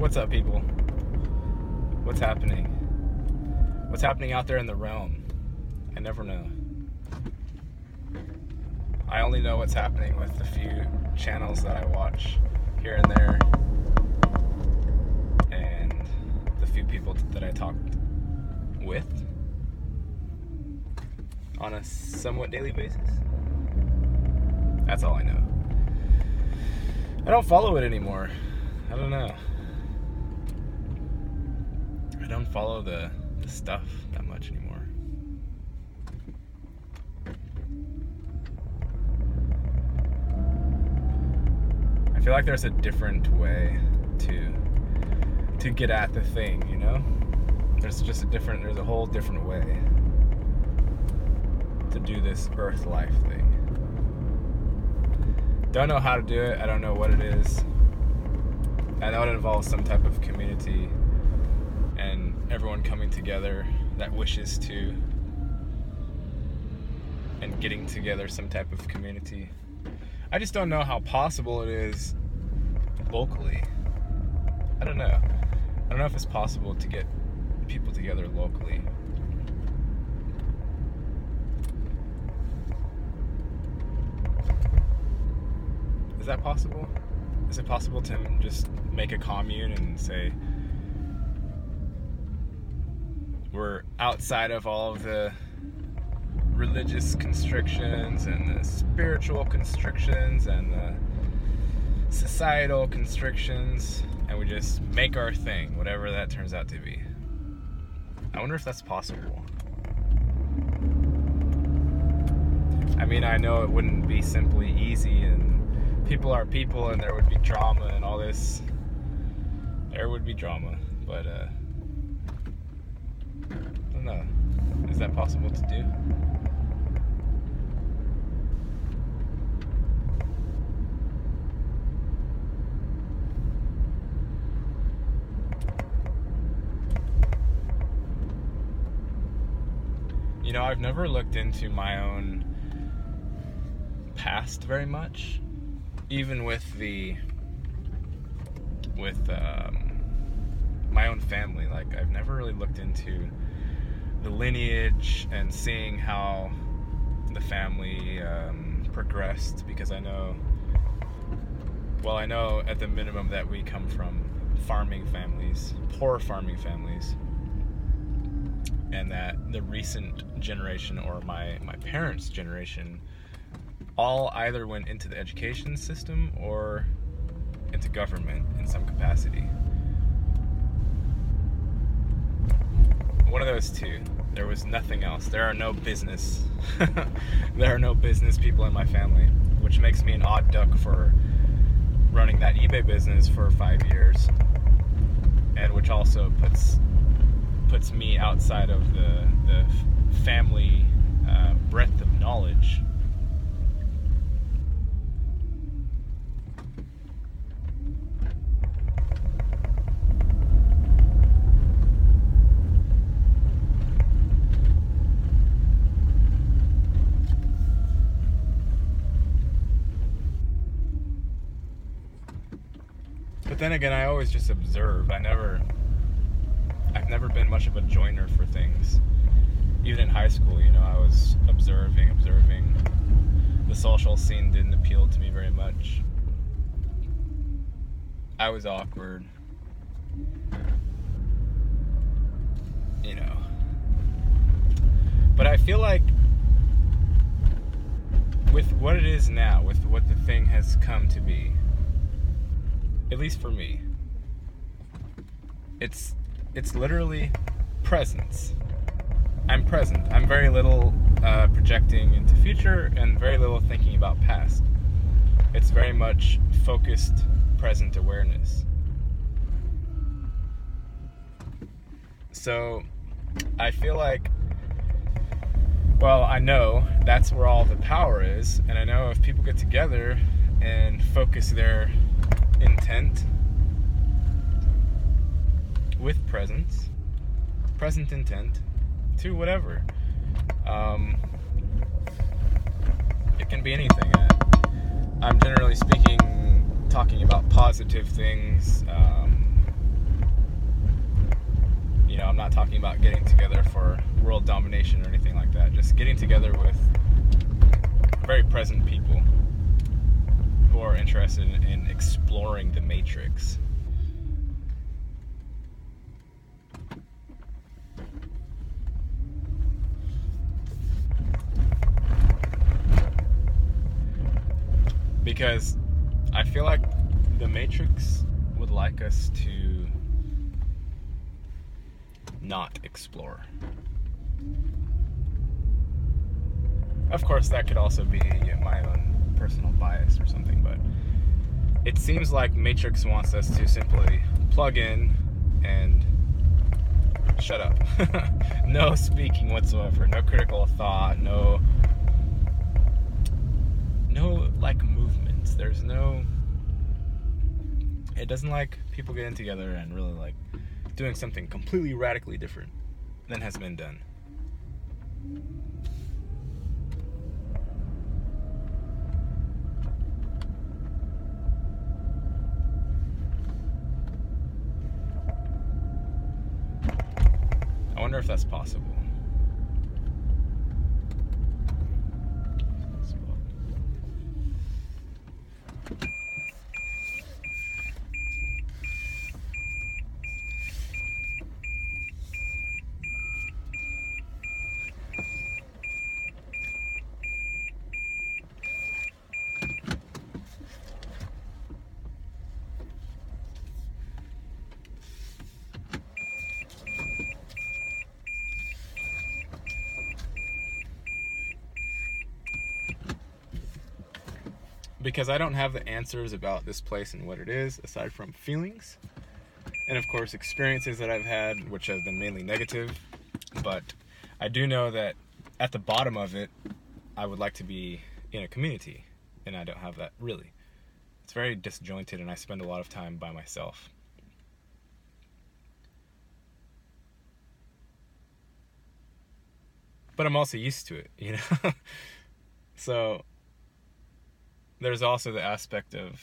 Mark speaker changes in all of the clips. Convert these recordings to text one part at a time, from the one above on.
Speaker 1: What's up, people? What's happening? What's happening out there in the realm? I never know. I only know what's happening with the few channels that I watch here and there, and the few people that I talk with on a somewhat daily basis. That's all I know. I don't follow it anymore. I don't know. I don't follow the stuff that much anymore. I feel like there's a different way to get at the thing, you know? There's a whole different way to do this Earth life thing. Don't know how to do it. I don't know what it is. I know it involves some type of community and everyone coming together that wishes to, and getting together some type of community. I just don't know how possible it is locally. I don't know. I don't know if it's possible to get people together locally. Is that possible? Is it possible to just make a commune and say we're outside of all of the religious constrictions and the spiritual constrictions and the societal constrictions, and we just make our thing, whatever that turns out to be? I wonder if that's possible. I mean, I know it wouldn't be simply easy, and people are people, and there would be drama and all this. There would be drama, but I don't know. Is that possible to do? You know, I've never looked into my own past very much. Even with my own family, like I've never really looked into the lineage and seeing how the family progressed, because I know at the minimum that we come from farming families, poor farming families, and that the recent generation, or my parents' generation, all either went into the education system or into government in some capacity. One of those two. There was nothing else. There are no business. There are no business people in my family, which makes me an odd duck for running that eBay business for 5 years, and which also puts me outside of the family breadth of knowledge. But then again, I always just observe. I've never been much of a joiner for things. Even in high school, you know, I was observing. The social scene didn't appeal to me very much. I was awkward. You know. But I feel like with what it is now, with what the thing has come to be, at least for me, it's literally presence. I'm present. I'm very little projecting into future and very little thinking about past. It's very much focused present awareness. So I feel like, well, I know that's where all the power is, and I know if people get together and focus their intent with present intent to whatever, it can be anything. I'm generally speaking talking about positive things, I'm not talking about getting together for world domination or anything like that. Just getting together with very present people who are interested in exploring the matrix. Because I feel like the matrix would like us to not explore. Of course, that could also be my own personal bias or something, but it seems like Matrix wants us to simply plug in and shut up. No speaking whatsoever, no critical thought, no like movements. There's no, it doesn't like people getting together and really like doing something completely radically different than has been done. I wonder if that's possible. Because I don't have the answers about this place and what it is, aside from feelings. And of course, experiences that I've had, which have been mainly negative. But I do know that at the bottom of it, I would like to be in a community. And I don't have that, really. It's very disjointed, and I spend a lot of time by myself. But I'm also used to it, So there's also the aspect of,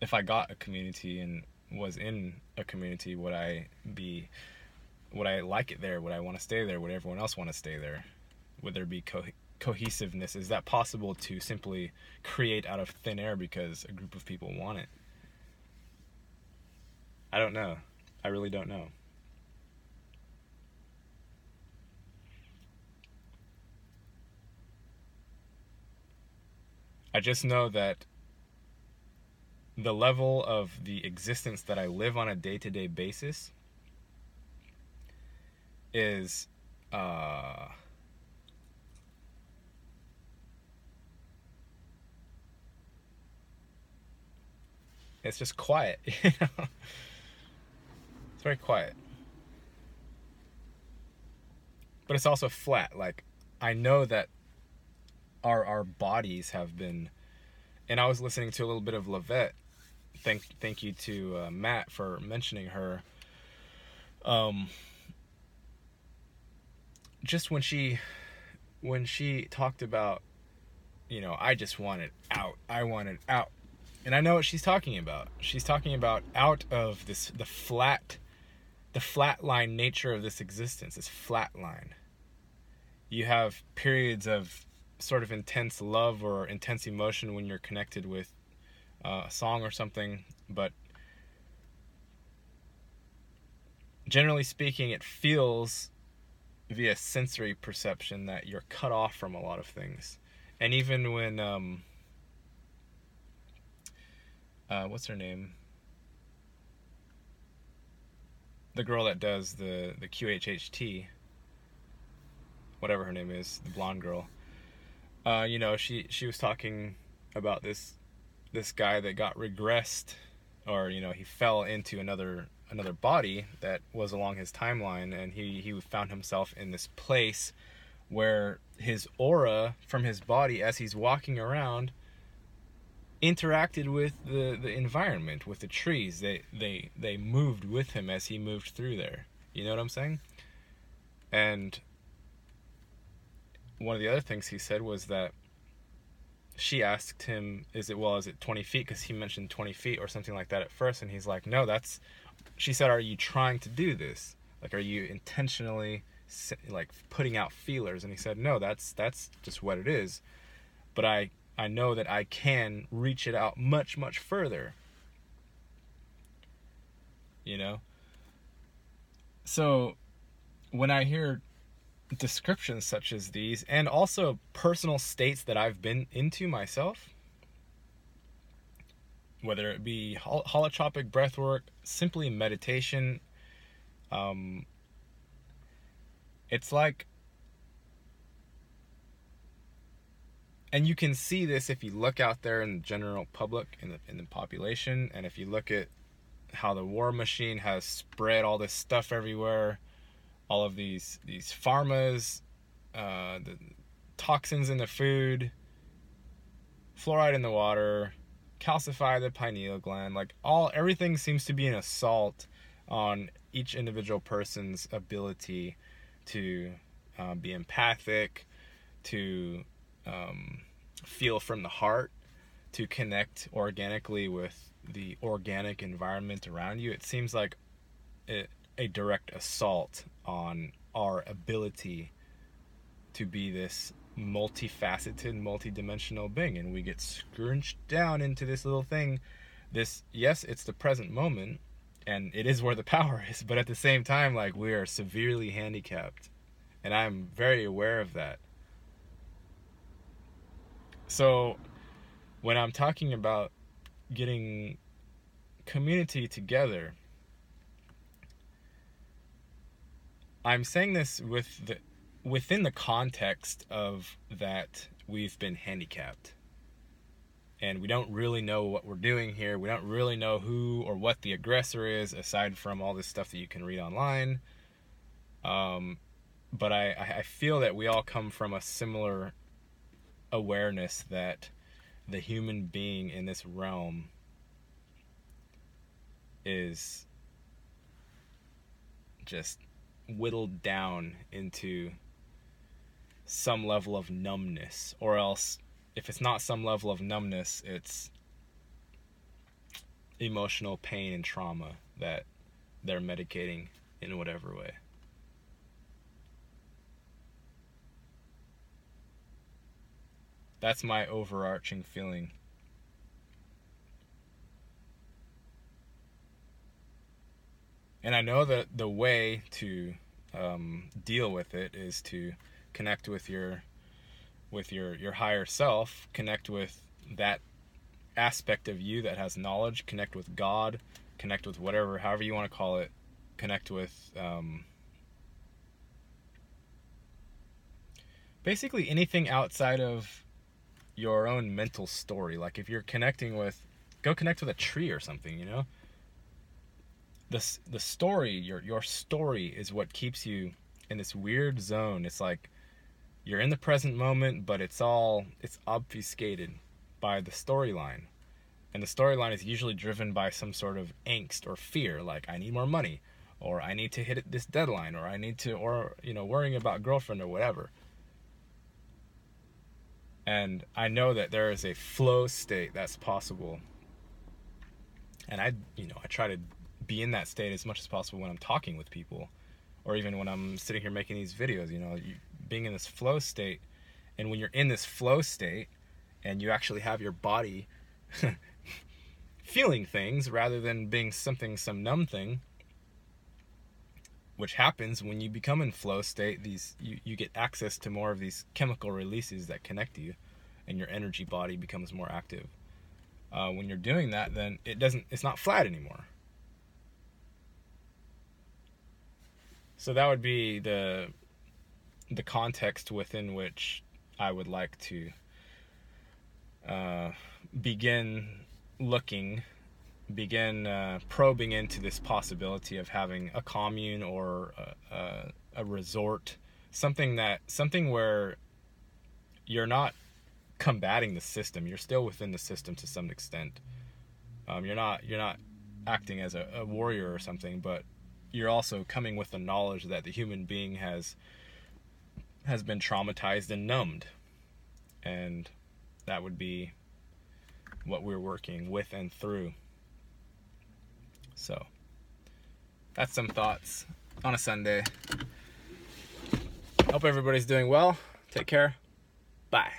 Speaker 1: if I got a community and was in a community, would I like it there? Would I want to stay there? Would everyone else want to stay there? Would there be cohesiveness? Is that possible to simply create out of thin air because a group of people want it? I don't know. I really don't know. I just know that the level of the existence that I live on a day-to-day basis is it's just quiet. It's very quiet. But it's also flat. Like, I know that our bodies have been, and I was listening to a little bit of Lavette. Thank you to Matt for mentioning her. Just when she talked about, I just want it out. I want it out. And I know what she's talking about. She's talking about out of the flat line nature of this existence, this flat line. You have periods of sort of intense love or intense emotion when you're connected with a song or something, but generally speaking, it feels via sensory perception that you're cut off from a lot of things. And even when what's her name, the girl that does the QHHT, whatever her name is, the blonde girl, she was talking about this guy that got regressed, or he fell into another body that was along his timeline, and he found himself in this place where his aura from his body, as he's walking around, interacted with the environment, with the trees. They moved with him as he moved through there. You know what I'm saying? And one of the other things he said was that she asked him, is it 20 feet? Because he mentioned 20 feet or something like that at first. And he's like, no, she said, are you trying to do this? Like, are you intentionally like putting out feelers? And he said, no, that's just what it is. But I know that I can reach it out much, much further. You know? So when I hear descriptions such as these, and also personal states that I've been into myself, whether it be holotropic breath work, simply meditation, it's like, and you can see this if you look out there in the general public, in the population, and if you look at how the war machine has spread all this stuff everywhere, all of these pharmas, the toxins in the food, fluoride in the water, calcify the pineal gland, like everything seems to be an assault on each individual person's ability to be empathic, to feel from the heart, to connect organically with the organic environment around you. It seems like a direct assault on our ability to be this multifaceted, multi-dimensional being, and we get scrunched down into this little thing. Yes, it's the present moment, and it is where the power is, but at the same time, like, we are severely handicapped, and I'm very aware of that. So when I'm talking about getting community together, I'm saying this within the context of that we've been handicapped. And we don't really know what we're doing here. We don't really know who or what the aggressor is, aside from all this stuff that you can read online. But I feel that we all come from a similar awareness that the human being in this realm is just whittled down into some level of numbness, or else if it's not some level of numbness, it's emotional pain and trauma that they're medicating in whatever way. That's my overarching feeling. And I know that the way to deal with it is to connect with your higher self, connect with that aspect of you that has knowledge, connect with God, connect with however you want to call it, connect with basically anything outside of your own mental story. Like, if you're go connect with a tree or something, you know? The story, your story is what keeps you in this weird zone. It's like you're in the present moment, but it's obfuscated by the storyline. And the storyline is usually driven by some sort of angst or fear, like, I need more money, or I need to hit this deadline, or worrying about girlfriend or whatever. And I know that there is a flow state that's possible. And I try to be in that state as much as possible when I'm talking with people, or even when I'm sitting here making these videos, being in this flow state. And when you're in this flow state and you actually have your body feeling things rather than being some numb thing, which happens when you become in flow state, you get access to more of these chemical releases that connect you, and your energy body becomes more active. When you're doing that, then it's not flat anymore. So that would be the context within which I would like to begin probing into this possibility of having a commune or a resort, something where you're not combating the system. You're still within the system to some extent. You're not acting as a warrior or something, but you're also coming with the knowledge that the human being has been traumatized and numbed, and that would be what we're working with and through. So that's some thoughts on a Sunday. Hope everybody's doing well. Take care. Bye.